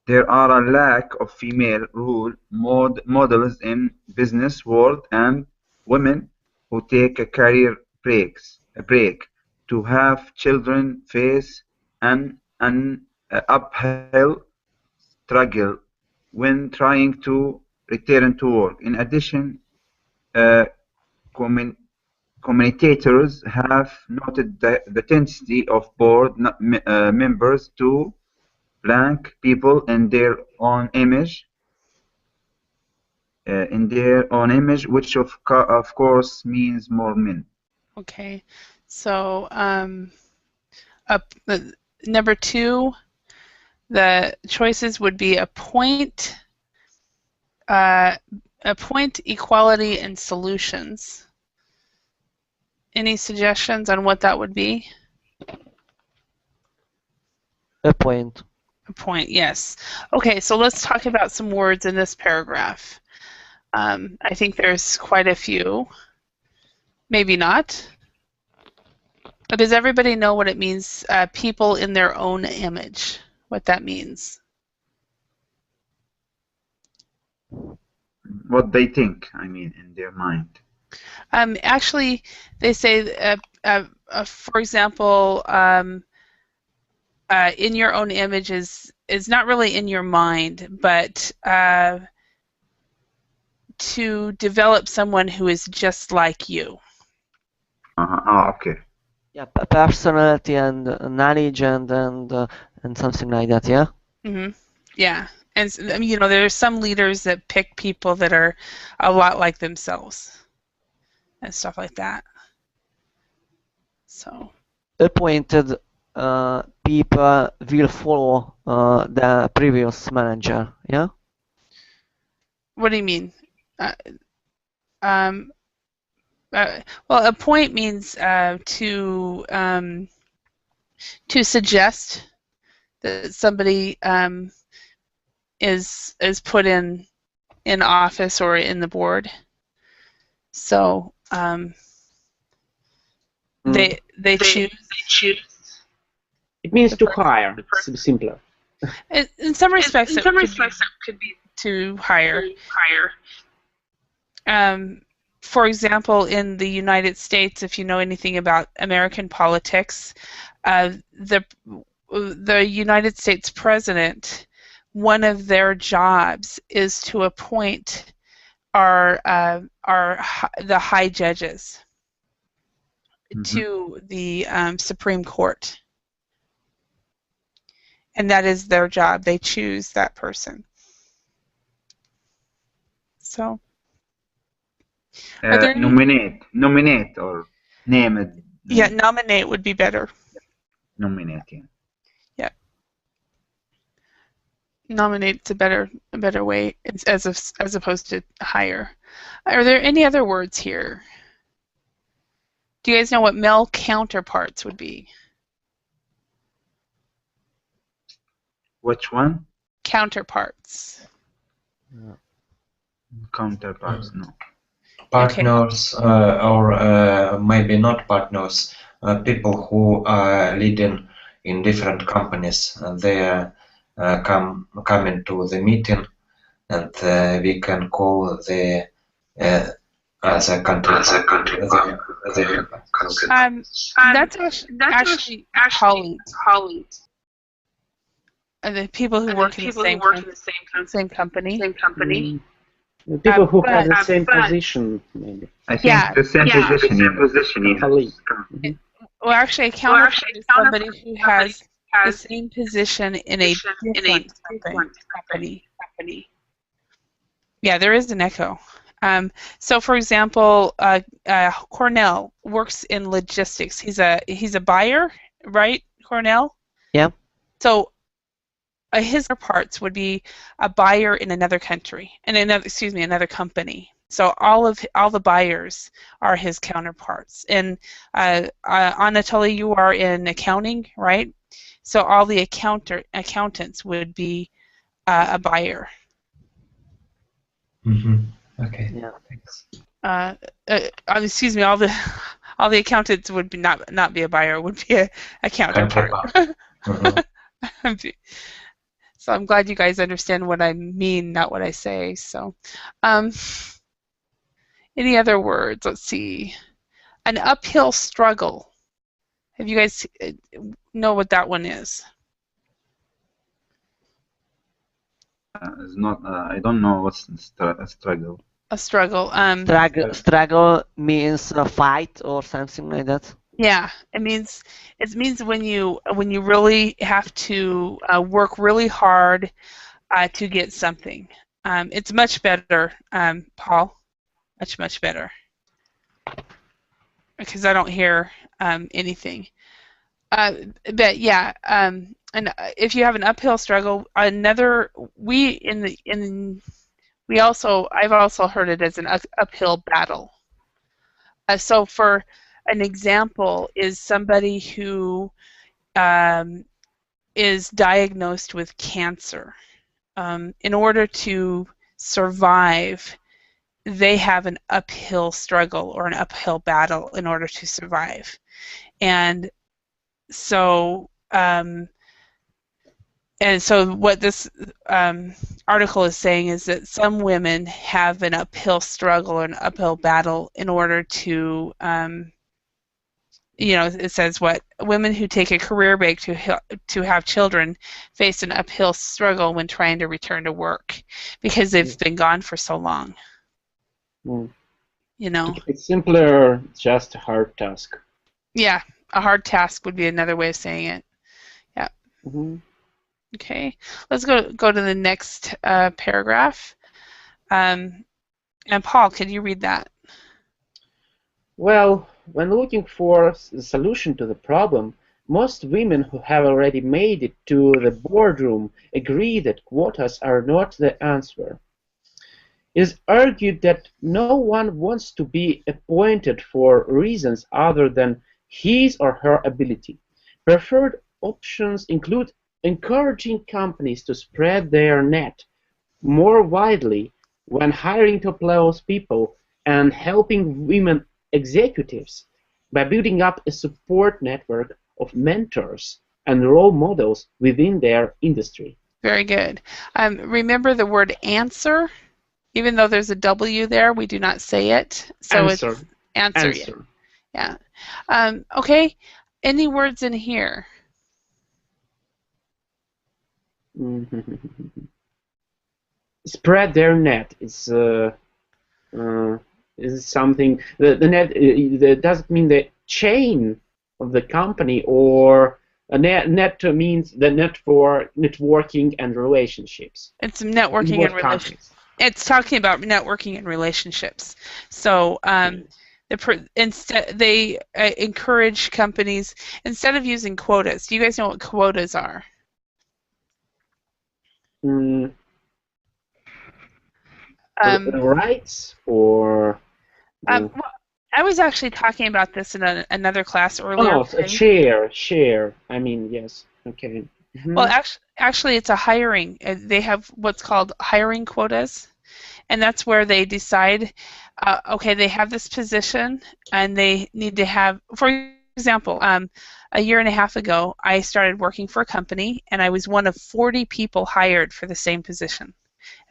Speaker 3: There are a lack of female role models in business world, and women who take a career break to have children face an uphill struggle when trying to return to work. In addition, uh, commentators have noted the tendency of board members to blank people in their own image, which of course means more men.
Speaker 1: Okay, so number 2, the choices would be appoint, equality, and solutions. Any suggestions on what that would be?
Speaker 7: Appoint.
Speaker 1: Appoint, yes. Okay, so let's talk about some words in this paragraph. I think there's quite a few. Maybe not. Does everybody know what it means, people in their own image, what that means?
Speaker 3: What they think, I mean, in their mind.
Speaker 1: Actually, they say, for example, in your own image is not really in your mind, but to develop someone who is just like you.
Speaker 3: Okay.
Speaker 7: Yeah, personality and knowledge and something like that. Yeah.
Speaker 1: Yeah, and there are some leaders that pick people that are a lot like themselves and stuff like that. So.
Speaker 7: Appointed people will follow the previous manager. Yeah.
Speaker 1: What do you mean? Well, appoint means to suggest that somebody is put in office or in the board. So they choose.
Speaker 6: It means to hire. Simpler.
Speaker 1: In some respects, it could be to hire. For example, in the United States, if you know anything about American politics, the United States president, one of their jobs is to appoint the high judges to the Supreme Court, and that is their job. They choose that person. So.
Speaker 3: Nominate or name it.
Speaker 1: Yeah, nominate would be better.
Speaker 3: Nominate, yeah.
Speaker 1: Yeah. Nominate's a better a better way as opposed to higher. Are there any other words here? Do you guys know what male counterparts would be?
Speaker 3: Which one?
Speaker 1: Counterparts.
Speaker 3: Counterparts, no.
Speaker 4: Partners, or maybe not partners, people who are leading in different companies. They come into the meeting, and we can call the other country.
Speaker 1: That's actually colleagues. The people who work in the same company.
Speaker 6: The people who have the same position, maybe.
Speaker 3: I think the same position.
Speaker 6: Colleague.
Speaker 1: Well, actually, a counterpart is somebody who has the same position in a different company. Yeah, there is an echo. So, for example, Cornell works in logistics. He's a buyer, right, Cornell?
Speaker 7: Yeah.
Speaker 1: So, his counterparts would be a buyer in another country, in another company. So all the buyers are his counterparts. And Anatoly, you are in accounting, right? So all the accountants would be a buyer.
Speaker 4: Mm-hmm. Okay.
Speaker 7: Yeah.
Speaker 4: Thanks.
Speaker 1: Excuse me, all the accountants would be not be a buyer, would be a counterpart.
Speaker 4: Mm-hmm.
Speaker 1: So I'm glad you guys understand what I mean, not what I say. So, any other words? Let's see. An uphill struggle. Have you guys know what that one is?
Speaker 3: It's not. I don't know what's a struggle.
Speaker 1: A struggle.
Speaker 7: Struggle means a fight or something like that.
Speaker 1: Yeah, it means when you really have to work really hard to get something. It's much better, Paul. Much better. Because I don't hear anything. But yeah, and if you have an uphill struggle, I've also heard it as an uphill battle. So for an example is somebody who is diagnosed with cancer. In order to survive, they have an uphill struggle or an uphill battle in order to survive. And so what this article is saying is that some women have an uphill struggle or an uphill battle in order to it says what women who take a career break to have children face an uphill struggle when trying to return to work because they've been gone for so long.
Speaker 6: Mm.
Speaker 1: To
Speaker 6: keep it simpler, just a hard task.
Speaker 1: Yeah, a hard task would be another way of saying it. Yeah.
Speaker 6: Mm-hmm.
Speaker 1: Okay, let's go to the next paragraph. And Paul, could you read that?
Speaker 6: Well, when looking for a solution to the problem, most women who have already made it to the boardroom agree that quotas are not the answer. It is argued that no one wants to be appointed for reasons other than his or her ability. Preferred options include encouraging companies to spread their net more widely when hiring top-level people and helping women executives by building up a support network of mentors and role models within their industry.
Speaker 1: Very good. Remember the word answer? Even though there's a W there, we do not say it. So
Speaker 6: answer.
Speaker 1: It's answer. Yeah. Okay. Any words in here?
Speaker 6: Spread their net. It's something. The net doesn't mean the chain of the company, or a net means the net for networking and relationships.
Speaker 1: It's networking and relationships. It's talking about networking and relationships. So they encourage companies, instead of using quotas. Do you guys know what quotas are?
Speaker 6: Rights or?
Speaker 1: Well, I was actually talking about this in another class earlier
Speaker 6: Oh, a
Speaker 1: today.
Speaker 6: share. I mean, yes. Okay.
Speaker 1: Well, actually, it's a hiring. They have what's called hiring quotas, and that's where they decide, okay, they have this position, and they need to have, for example, a year and a half ago, I started working for a company, and I was one of 40 people hired for the same position.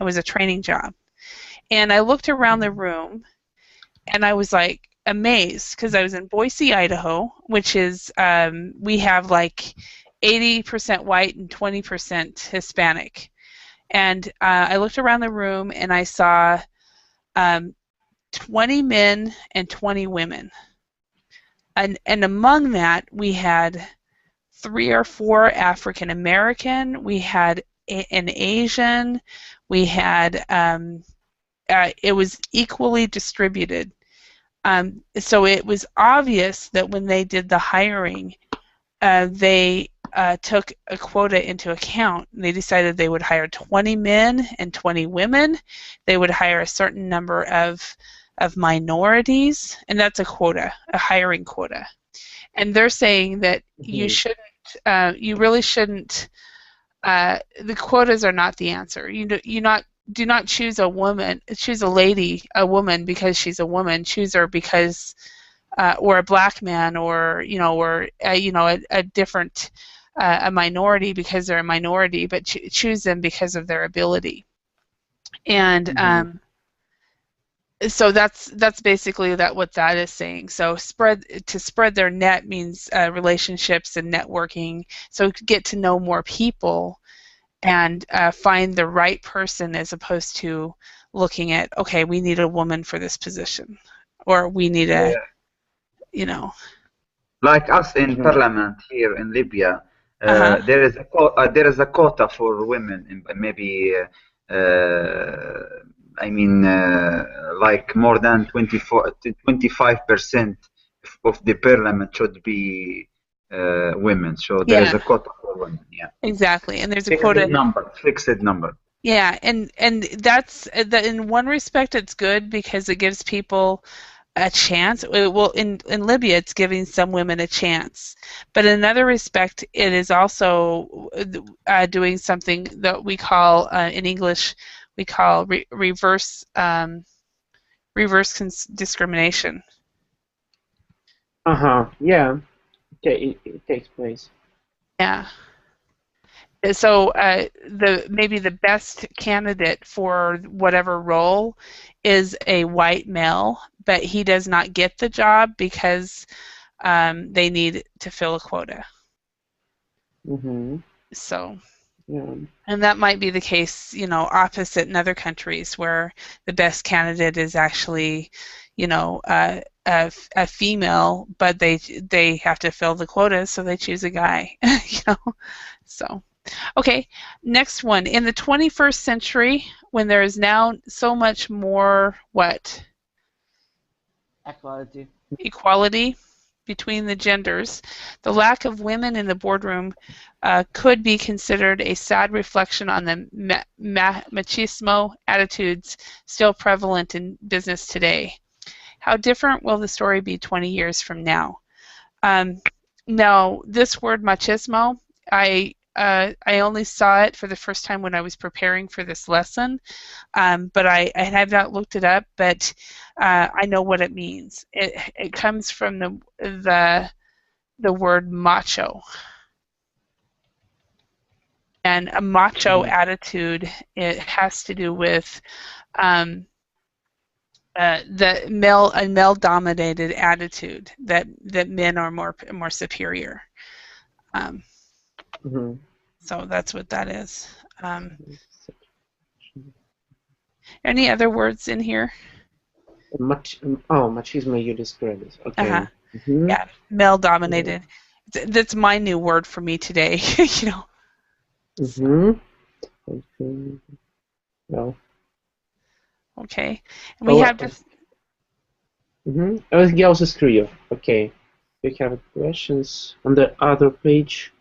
Speaker 1: It was a training job. And I looked around the room, and I was like amazed because I was in Boise, Idaho, which is we have like 80% white and 20% Hispanic. And I looked around the room and I saw 20 men and 20 women. And among that, we had 3 or 4 African American, we had an Asian, we had it was equally distributed. So it was obvious that when they did the hiring, they took a quota into account. They decided they would hire 20 men and 20 women. They would hire a certain number of minorities, and that's a quota, a hiring quota. And they're saying that you shouldn't, you really shouldn't. The quotas are not the answer. Do not choose a woman, choose a lady, a woman because she's a woman. Choose her because, or a black man, or a different, a minority because they're a minority, but choose them because of their ability. And so that's basically what that is saying. So spread their net means relationships and networking. So get to know more people and find the right person, as opposed to looking at, okay, we need a woman for this position, or we need a,
Speaker 3: Like us in Parliament here in Libya, there is a quota for women, maybe like more than 25% of the Parliament should be women. So there is a quota for women. Yeah.
Speaker 1: Exactly, and there's a quota.
Speaker 3: Fixed number.
Speaker 1: Yeah, and that's that. In one respect, it's good because it gives people a chance. Well, in Libya, it's giving some women a chance, but in another respect, it is also doing something that we call in English, we call reverse discrimination.
Speaker 6: Yeah. Okay, it takes place.
Speaker 1: Yeah. So maybe the best candidate for whatever role is a white male, but he does not get the job because they need to fill a quota. So, and that might be the case, opposite in other countries where the best candidate is actually, a female, but they have to fill the quota, so they choose a guy. So. Okay, next one. In the 21st century, when there is now so much more, what? Equality between the genders, the lack of women in the boardroom could be considered a sad reflection on the machismo attitudes still prevalent in business today. How different will the story be 20 years from now? Now, this word machismo, I only saw it for the first time when I was preparing for this lesson, but I have not looked it up, but I know what it means. It comes from the word macho. And a macho attitude, it has to do with the male-dominated attitude that men are more superior. So that's what that is. Any other words in here?
Speaker 6: Machismo, you described it. Okay.
Speaker 1: Yeah, male-dominated. That's my new word for me today.
Speaker 6: No.
Speaker 1: Okay. And we have just.
Speaker 6: Everything else is clear. Okay. We have questions on the other page.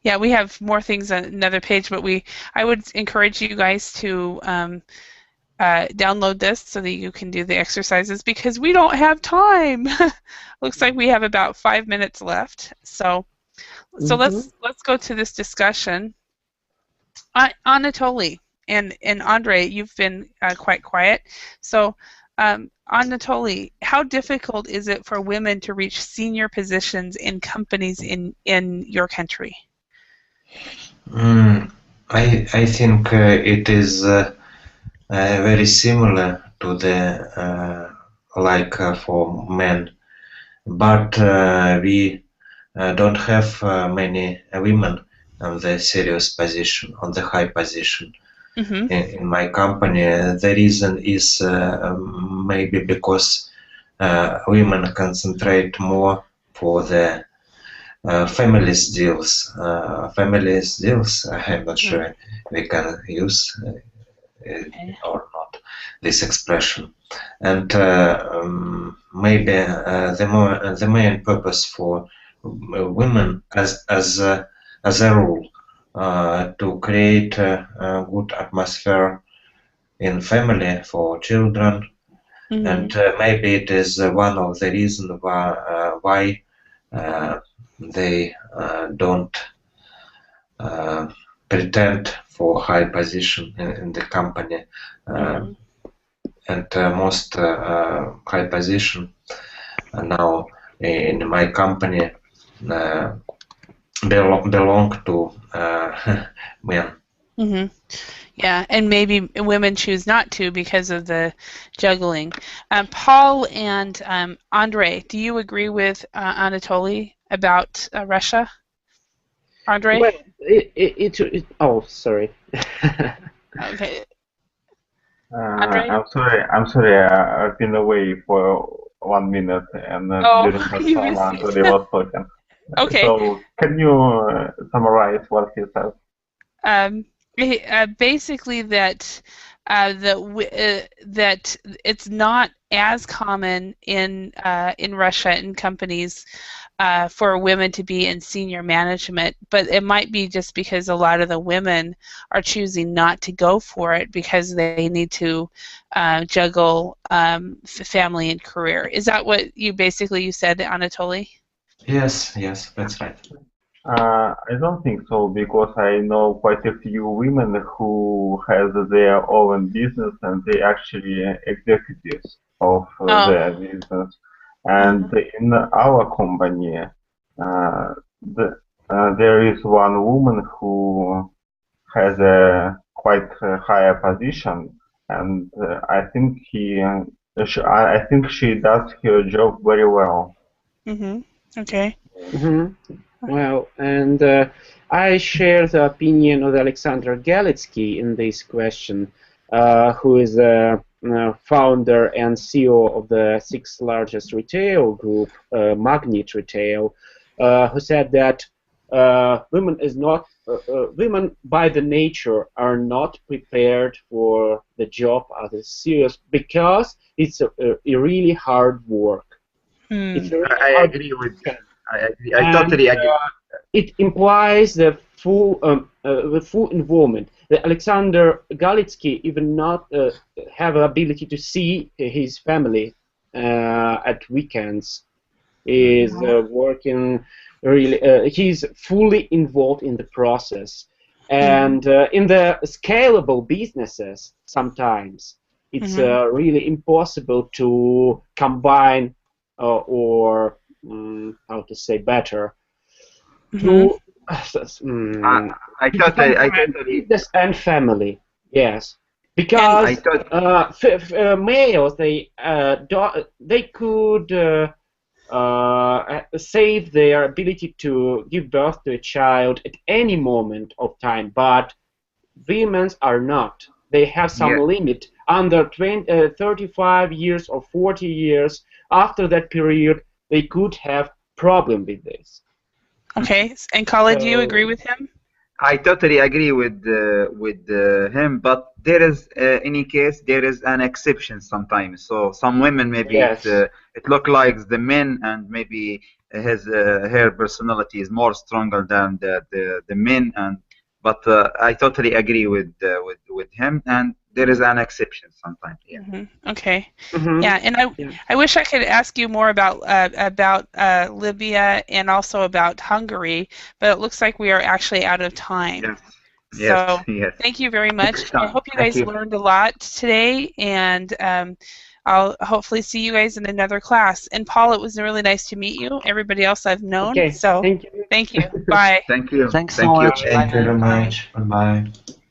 Speaker 1: Yeah, we have more things on another page, but I would encourage you guys to download this so that you can do the exercises because we don't have time. Looks like we have about 5 minutes left. So let's go to this discussion. Anatoly and Andre, you've been quite quiet. So Anatoly, how difficult is it for women to reach senior positions in companies in your country?
Speaker 4: I think it is very similar to the for men, but we don't have many women on the serious position, on the high position. In my company. The reason is maybe because women concentrate more for the families deals. Families deals, I'm not sure we can use or not this expression. And maybe the main purpose for women as a rule to create a good atmosphere in family for children, and maybe it is one of the reasons why they don't pretend for high position in the company, and most high position now in my company belong to men.
Speaker 1: Yeah, and maybe women choose not to because of the juggling. Paul and Andre, do you agree with Anatoly about Russia? Andre?
Speaker 6: Well, oh, sorry.
Speaker 1: Okay. Andre?
Speaker 2: I'm sorry. I've been away for 1 minute, and during that time, Anatoly was talking.
Speaker 1: Okay.
Speaker 2: So, can you summarize what he said?
Speaker 1: Basically that that it's not as common in Russia in companies for women to be in senior management, but it might be just because a lot of the women are choosing not to go for it because they need to juggle family and career. Is that what you said, Anatoly?
Speaker 4: Yes, that's right.
Speaker 2: I don't think so, because I know quite a few women who has their own business and they actually executives of their business. And in our company, there is one woman who has a quite higher position, and I think I think she does her job very well.
Speaker 1: Okay.
Speaker 6: Well, and I share the opinion of Alexander Galitsky in this question, who is the founder and CEO of the 6th largest retail group, Magnet Retail, who said that women by the nature are not prepared for the job as a serious, because it's a really hard work. It's a really
Speaker 3: I agree with. I agree. I totally agree.
Speaker 6: It implies the full involvement. Alexander Galitsky even not have an ability to see his family at weekends. Is working really. He's fully involved in the process, and in the scalable businesses, sometimes it's really impossible to combine or how to say better.
Speaker 3: I totally.
Speaker 6: Business and family, yes, because males they could save their ability to give birth to a child at any moment of time, but women are not. They have some limit under 35 years or 40 years. After that period, they could have problem with this.
Speaker 1: Okay, and Khalid, do you agree with him?
Speaker 3: I totally agree with him, but there is any case there is an exception sometimes. So some women maybe it look like the men, and maybe her personality is more stronger than the men, but I totally agree with him. And there is an exception sometimes. Yeah.
Speaker 1: Okay.
Speaker 6: Mhm.
Speaker 1: Yeah, and I wish I could ask you more about Libya and also about Hungary, but it looks like we are actually out of time.
Speaker 3: Yes.
Speaker 1: So
Speaker 3: Yes.
Speaker 1: thank you very much. I hope you
Speaker 6: Thank
Speaker 1: guys
Speaker 6: you.
Speaker 1: learned a lot today, and I'll hopefully see you guys in another class. And Paul, it was really nice to meet you. Everybody else I've known.
Speaker 6: Okay.
Speaker 1: So
Speaker 6: Thank you.
Speaker 1: thank you. Bye.
Speaker 3: Thank you.
Speaker 7: Thanks so
Speaker 3: Thank you.
Speaker 7: much.
Speaker 4: Thank you
Speaker 7: Bye.
Speaker 4: very much. Bye bye.